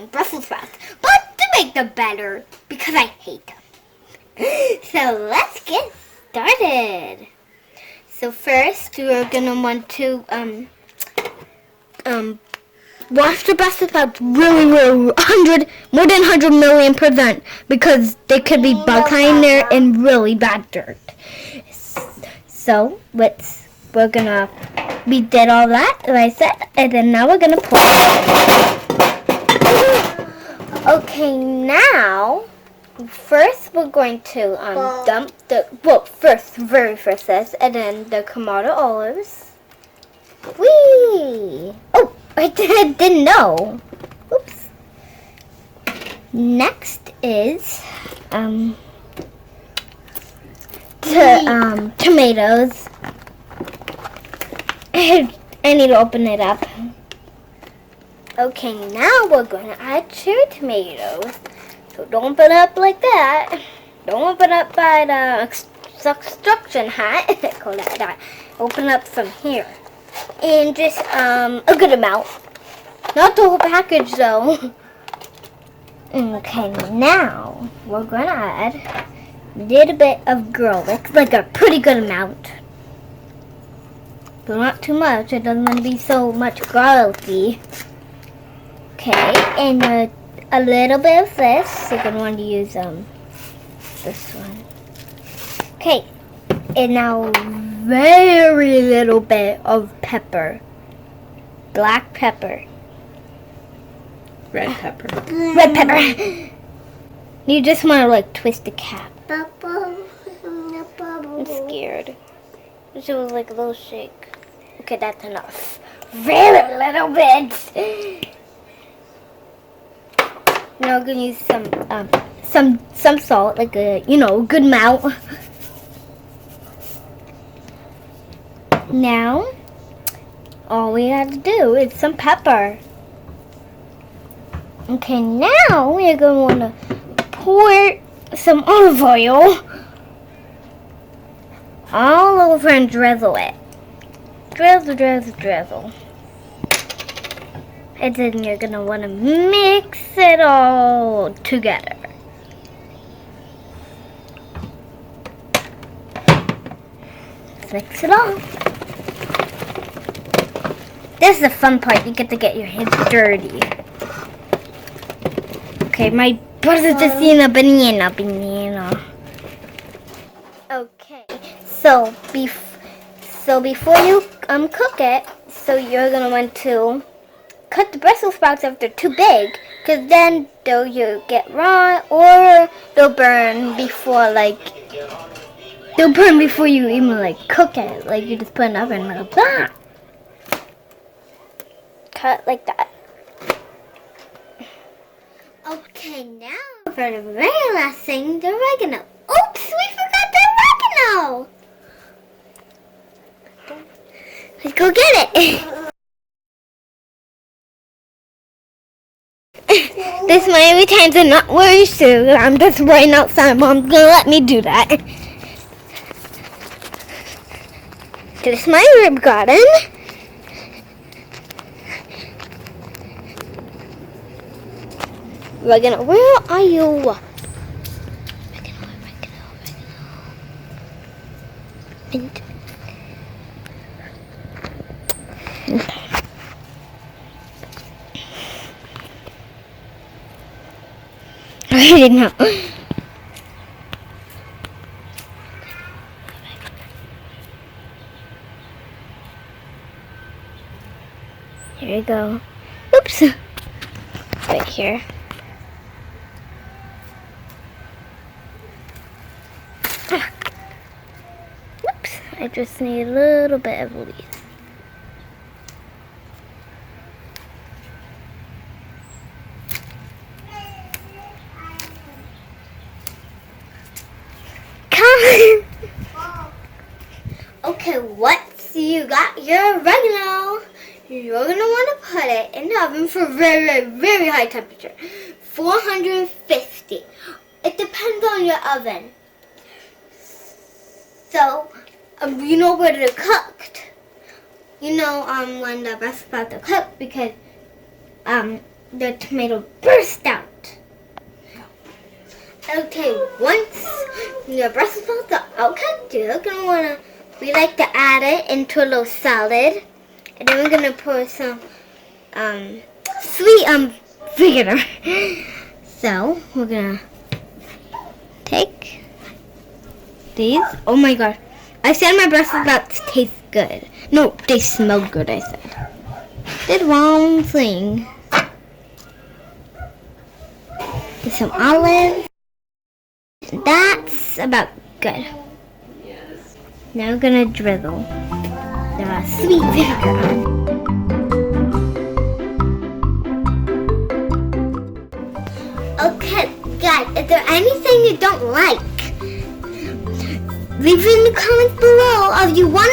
eating Brussels sprouts, but to make them better because I hate them. So let's get started. So first, we're gonna want to wash the Brussels sprouts really, more than 100 million %, because they could be bug in there and really bad dirt. So we did all that, like I said, and then now we're gonna pour. Okay, now first we're going to dump the very first this, and then the Kamado olives. Whee! Oh, I didn't know. Oops. Next is tomatoes. I need to open it up. Okay, now we're going to add 2 tomatoes. So don't open up like that. Don't open up by the construction hat. Call that. Open up from here. And just a good amount. Not the whole package though. Okay, now we're going to add a little bit of garlic. Like a pretty good amount. But not too much. It doesn't want to be so much garlicky. Okay, and a little bit of this. You're going to want to use this one. Okay, and now very little bit of pepper. Black pepper. Red pepper. Red pepper. You just want to like twist the cap. I'm scared. It was like a little shake. Okay, that's enough. Very little bit. Now we're gonna use some salt, like a good amount. Now all we have to do is some pepper. Okay, now we're gonna want to pour some olive oil all over and drizzle it. Drizzle. And then you're going to want to mix it all together. Let's mix it all. This is the fun part. You get to get your hands dirty. Okay, my brother's just eating a banana. Okay, so before you cook it, so you're gonna want to cut the Brussels sprouts if they're too big, because then they'll get raw or they'll burn before you even cook it. Like you just put it in the oven like that. Cut like that. Okay, now for the very last thing, the oregano. Oops, we forgot the oregano. Let's go get it. This Miami times are not wearing shoes. I'm just running outside. Mom's gonna let me do that. This is my herb garden. Oregano, where are you? Oregano. Mint. I didn't know. Here we go. Oops. Right here. Oops. I just need a little bit of leaves. Okay, once you got your oregano, you're going to want to put it in the oven for very, very high temperature. 450. It depends on your oven. So, you know when they're cooked. You know when the Brussels sprouts are cooked because the tomato burst out. Okay, once your Brussels sprouts are all cooked, we like to add it into a little salad. And then we're gonna pour some sweet vinegar. So we're gonna take these. Oh my god. I said my Brussels sprouts taste good. No, they smell good, I said. Did wrong thing. Get some olives. That's about good. Yes. Now we're gonna drizzle the sweet vinegar on. Okay, guys, is there anything you don't like? Leave it in the comments below if you want